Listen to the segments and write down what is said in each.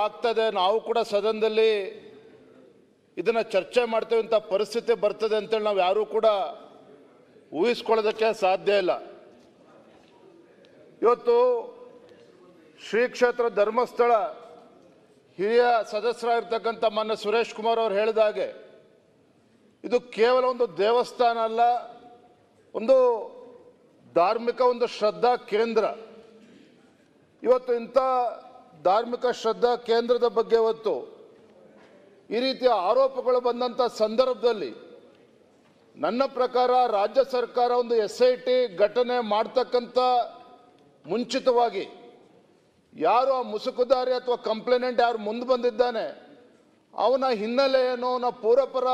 ಆಗ್ತದೆ, ನಾವು ಕೂಡ ಸದನದಲ್ಲಿ ಇದನ್ನ ಚರ್ಚೆ ಮಾಡ್ತೇವೆ ಅಂತ ಪರಿಸ್ಥಿತಿ ಬರ್ತದೆ ಅಂತೇಳಿ ನಾವು ಯಾರೂ ಕೂಡ ಊಹಿಸ್ಕೊಳ್ಳೋದಕ್ಕೆ ಸಾಧ್ಯ ಇಲ್ಲ. ಇವತ್ತು ಶ್ರೀ ಕ್ಷೇತ್ರ ಧರ್ಮಸ್ಥಳ ಹಿರಿಯ ಸದಸ್ಯರಾಗಿರ್ತಕ್ಕಂಥ ಮಾನ್ಯ ಸುರೇಶ್ ಕುಮಾರ್ ಅವರು ಹೇಳಿದ ಹಾಗೆ ಇದು ಕೇವಲ ಒಂದು ದೇವಸ್ಥಾನ ಅಲ್ಲ, ಒಂದು ಧಾರ್ಮಿಕ ಒಂದು ಶ್ರದ್ಧಾ ಕೇಂದ್ರ. ಇವತ್ತು ಇಂಥ ಧಾರ್ಮಿಕ ಶ್ರದ್ಧಾ ಕೇಂದ್ರದ ಬಗ್ಗೆ ಇವತ್ತು ಈ ರೀತಿಯ ಆರೋಪಗಳು ಬಂದಂಥ ಸಂದರ್ಭದಲ್ಲಿ ನನ್ನ ಪ್ರಕಾರ ರಾಜ್ಯ ಸರ್ಕಾರ ಒಂದು SIT ಘಟನೆ ಮಾಡ್ತಕ್ಕಂಥ ಮುಂಚಿತವಾಗಿ ಯಾರು ಆ ಮುಸುಕುದಾರಿ ಅಥವಾ ಕಂಪ್ಲೇನೆಂಟ್ ಯಾರು ಮುಂದೆ ಬಂದಿದ್ದಾನೆ ಅವನ ಹಿನ್ನೆಲೆ ಏನು, ಅವನ ಪೂರ್ವಪರ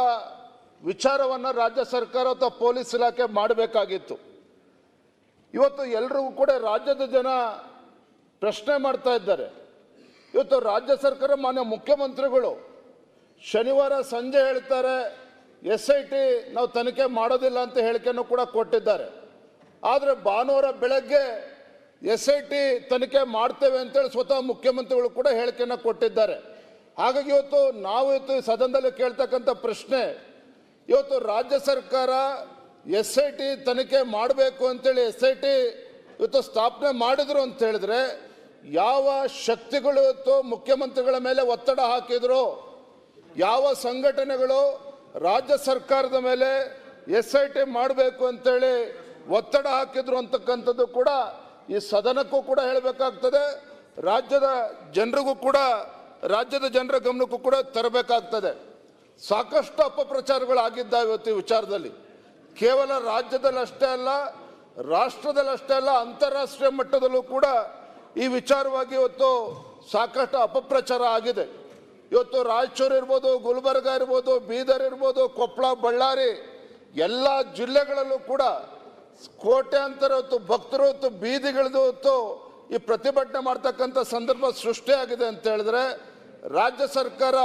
ವಿಚಾರವನ್ನು ರಾಜ್ಯ ಸರ್ಕಾರ ಅಥವಾ ಪೊಲೀಸ್ ಇಲಾಖೆ ಮಾಡಬೇಕಾಗಿತ್ತು. ಇವತ್ತು ಎಲ್ರಿಗೂ ಕೂಡ ರಾಜ್ಯದ ಜನ ಪ್ರಶ್ನೆ ಮಾಡ್ತಾ ಇದ್ದಾರೆ. ಇವತ್ತು ರಾಜ್ಯ ಸರ್ಕಾರ ಮಾನ್ಯ ಮುಖ್ಯಮಂತ್ರಿಗಳು ಶನಿವಾರ ಸಂಜೆ ಹೇಳ್ತಾರೆ SIT ನಾವು ತನಿಖೆ ಮಾಡೋದಿಲ್ಲ ಅಂತ ಹೇಳಿಕೆಯನ್ನು ಕೂಡ ಕೊಟ್ಟಿದ್ದಾರೆ. ಆದರೆ ಭಾನುವಾರ ಬೆಳಗ್ಗೆ SIT ತನಿಖೆ ಮಾಡ್ತೇವೆ ಅಂತೇಳಿ ಸ್ವತಃ ಮುಖ್ಯಮಂತ್ರಿಗಳು ಕೂಡ ಹೇಳಿಕೆಯನ್ನು ಕೊಟ್ಟಿದ್ದಾರೆ. ಹಾಗಾಗಿ ಇವತ್ತು ಸದನದಲ್ಲಿ ಕೇಳ್ತಕ್ಕಂಥ ಪ್ರಶ್ನೆ, ಇವತ್ತು ರಾಜ್ಯ ಸರ್ಕಾರ SIT ತನಿಖೆ ಮಾಡಬೇಕು ಅಂತೇಳಿ SIT ಇವತ್ತು ಸ್ಥಾಪನೆ ಮಾಡಿದ್ರು ಅಂತ ಹೇಳಿದ್ರೆ ಯಾವ ಶಕ್ತಿಗಳು ಇವತ್ತು ಮುಖ್ಯಮಂತ್ರಿಗಳ ಮೇಲೆ ಒತ್ತಡ ಹಾಕಿದ್ರು, ಯಾವ ಸಂಘಟನೆಗಳು ರಾಜ್ಯ ಸರ್ಕಾರದ ಮೇಲೆ SIT ಮಾಡಬೇಕು ಅಂತೇಳಿ ಒತ್ತಡ ಹಾಕಿದ್ರು ಅಂತಕ್ಕಂಥದ್ದು ಕೂಡ ಈ ಸದನಕ್ಕೂ ಕೂಡ ಹೇಳಬೇಕಾಗ್ತದೆ, ರಾಜ್ಯದ ಜನರ ಗಮನಕ್ಕೂ ಕೂಡ ತರಬೇಕಾಗ್ತದೆ. ಸಾಕಷ್ಟು ಅಪಪ್ರಚಾರಗಳಾಗಿದ್ದಾವೆ ಇವತ್ತು ಈ ವಿಚಾರದಲ್ಲಿ. ಕೇವಲ ರಾಜ್ಯದಲ್ಲಷ್ಟೇ ಅಲ್ಲ, ರಾಷ್ಟ್ರದಲ್ಲಷ್ಟೇ ಅಲ್ಲ, ಅಂತಾರಾಷ್ಟ್ರೀಯ ಮಟ್ಟದಲ್ಲೂ ಕೂಡ ಈ ವಿಚಾರವಾಗಿ ಇವತ್ತು ಸಾಕಷ್ಟು ಅಪಪ್ರಚಾರ ಆಗಿದೆ. ಇವತ್ತು ರಾಯಚೂರು ಇರ್ಬೋದು, ಗುಲ್ಬರ್ಗ ಇರ್ಬೋದು, ಬೀದರ್ ಇರ್ಬೋದು, ಕೊಪ್ಪಳ, ಬಳ್ಳಾರಿ ಎಲ್ಲ ಜಿಲ್ಲೆಗಳಲ್ಲೂ ಕೂಡ ಕೋಟ್ಯಾಂತರ ಭಕ್ತರು ಬೀದಿಗಿಳಿದು ಈ ಪ್ರತಿಭಟನೆ ಮಾಡ್ತಕ್ಕಂಥ ಸಂದರ್ಭ ಸೃಷ್ಟಿಯಾಗಿದೆ ಅಂತ ಹೇಳಿದ್ರೆ ರಾಜ್ಯ ಸರ್ಕಾರ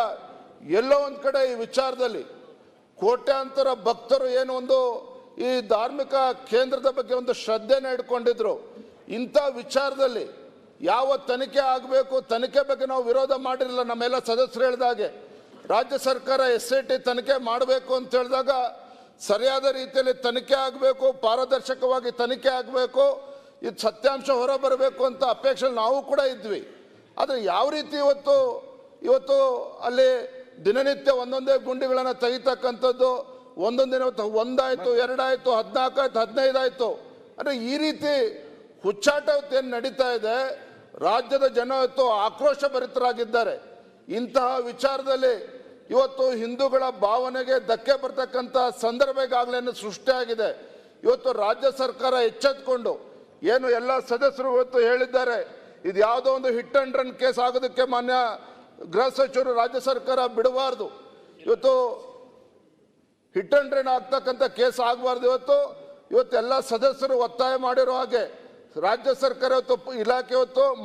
ಎಲ್ಲೋ ಒಂದು ಕಡೆ ಈ ವಿಚಾರದಲ್ಲಿ ಕೋಟ್ಯಾಂತರ ಭಕ್ತರು ಏನು ಒಂದು ಈ ಧಾರ್ಮಿಕ ಕೇಂದ್ರದ ಬಗ್ಗೆ ಒಂದು ಶ್ರದ್ಧೆನ ಇಟ್ಕೊಂಡಿದ್ರು, ಇಂಥ ವಿಚಾರದಲ್ಲಿ ಯಾವ ತನಿಖೆ ಆಗಬೇಕು, ತನಿಖೆ ಬಗ್ಗೆ ನಾವು ವಿರೋಧ ಮಾಡಿರಲಿಲ್ಲ. ನಮ್ಮೆಲ್ಲ ಸದಸ್ಯರು ಹೇಳಿದಾಗೆ ರಾಜ್ಯ ಸರ್ಕಾರ SIT ತನಿಖೆ ಮಾಡಬೇಕು ಅಂತ ಹೇಳಿದಾಗ ಸರಿಯಾದ ರೀತಿಯಲ್ಲಿ ತನಿಖೆ ಆಗಬೇಕು, ಪಾರದರ್ಶಕವಾಗಿ ತನಿಖೆ ಆಗಬೇಕು, ಇದು ಸತ್ಯಾಂಶ ಹೊರಬರಬೇಕು ಅಂತ ಅಪೇಕ್ಷೆ ನಾವು ಕೂಡ ಇದ್ವಿ. ಆದರೆ ಯಾವ ರೀತಿ ಇವತ್ತು ಅಲ್ಲಿ ದಿನನಿತ್ಯ ಒಂದೊಂದೇ ಗುಂಡಿಗಳನ್ನು ತೆಗಿತಕ್ಕಂಥದ್ದು, ಒಂದೊಂದು ದಿನ 1 ಆಯಿತು, 2 ಆಯಿತು, 14 ಆಯಿತು, 15 ಆಯಿತು, ಅಂದರೆ ಈ ರೀತಿ ಹುಚ್ಚಾಟ ಏನು ನಡೀತಾ ಇದೆ. ರಾಜ್ಯದ ಜನ ಆಕ್ರೋಶ ಭರಿತರಾಗಿದ್ದಾರೆ. ಇಂತಹ ವಿಚಾರದಲ್ಲಿ ಇವತ್ತು ಹಿಂದೂಗಳ ಭಾವನೆಗೆ ಧಕ್ಕೆ ಬರ್ತಕ್ಕಂಥ ಸಂದರ್ಭ ಈಗಾಗಲೇ ಸೃಷ್ಟಿಯಾಗಿದೆ. ಇವತ್ತು ರಾಜ್ಯ ಸರ್ಕಾರ ಎಚ್ಚೆತ್ತುಕೊಂಡು ಏನು ಎಲ್ಲ ಸದಸ್ಯರು ಇವತ್ತು ಹೇಳಿದ್ದಾರೆ, ಇದು ಯಾವುದೋ ಒಂದು ಹಿಟ್ ಆ್ಯಂಡ್ ರನ್ ಕೇಸ್ ಆಗೋದಕ್ಕೆ ಮಾನ್ಯ ಗೃಹ ಸಚಿವರು ರಾಜ್ಯ ಸರ್ಕಾರ ಬಿಡಬಾರ್ದು. ಇವತ್ತು ಹಿಟ್ ಆ್ಯಂಡ್ ರನ್ ಆಗ್ತಕ್ಕಂಥ ಕೇಸ್ ಆಗಬಾರ್ದು. ಇವತ್ತು ಎಲ್ಲ ಸದಸ್ಯರು ಒತ್ತಾಯ ಮಾಡಿರೋ ಹಾಗೆ ರಾಜ್ಯ ಸರ್ಕಾರ ಇಲಾಖೆ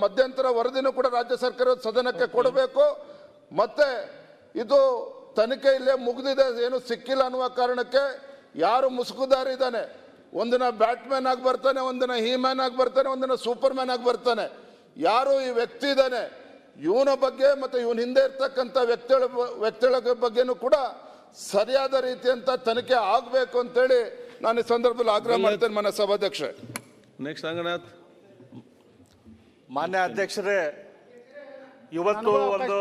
ಮಧ್ಯಂತರ ವರದಿನೂ ಕೂಡ ರಾಜ್ಯ ಸರ್ಕಾರ ಸದನಕ್ಕೆ ಕೊಡಬೇಕು. ಮತ್ತೆ ಇದು ತನಿಖೆ ಇಲ್ಲೇ ಮುಗಿದಿದೆ, ಏನು ಸಿಕ್ಕಿಲ್ಲ ಅನ್ನುವ ಕಾರಣಕ್ಕೆ ಯಾರು ಮುಸುಕುದಾರಿ ಇದ್ದಾನೆ, ಒಂದಿನ ಬ್ಯಾಟ್ಮ್ಯಾನ್ ಆಗಿ ಬರ್ತಾನೆ, ಒಂದಿನ ಹೀಮ್ಯಾನ್ ಆಗಿ ಬರ್ತಾನೆ, ಒಂದಿನ ಸೂಪರ್ ಮ್ಯಾನ್ ಆಗಿ ಬರ್ತಾನೆ. ಯಾರು ಈ ವ್ಯಕ್ತಿ ಇದ್ದಾನೆ ಇವನ ಬಗ್ಗೆ ಮತ್ತು ಇವನ ಹಿಂದೆ ಇರ್ತಕ್ಕಂಥ ವ್ಯಕ್ತಿಗಳ ಬಗ್ಗೆನೂ ಕೂಡ ಸರಿಯಾದ ರೀತಿಯಂತ ತನಿಖೆ ಆಗಬೇಕು ಅಂತೇಳಿ ನಾನು ಈ ಸಂದರ್ಭದಲ್ಲಿ ಆಗ್ರಹ ಮಾಡ್ತೇನೆ. ಮಾನ್ಯ ಸಭಾಧ್ಯಕ್ಷ. ನೆಕ್ಸ್ಟ್ ರಂಗನಾಥ್. ಮಾನ್ಯ ಅಧ್ಯಕ್ಷರೇ, ಇವತ್ತು ಒಂದು